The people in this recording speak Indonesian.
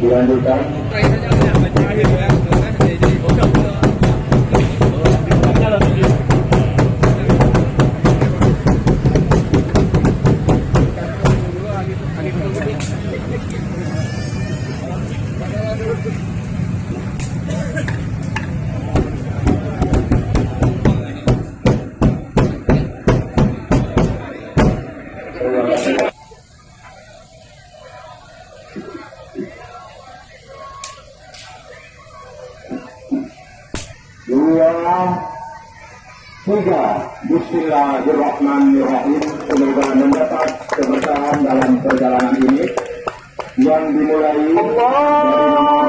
Dilanjutkan. Dua, tiga. Bismillahirrahmanirrahim. Semoga mendapat keberkahan dalam perjalanan ini yang dimulai dari nama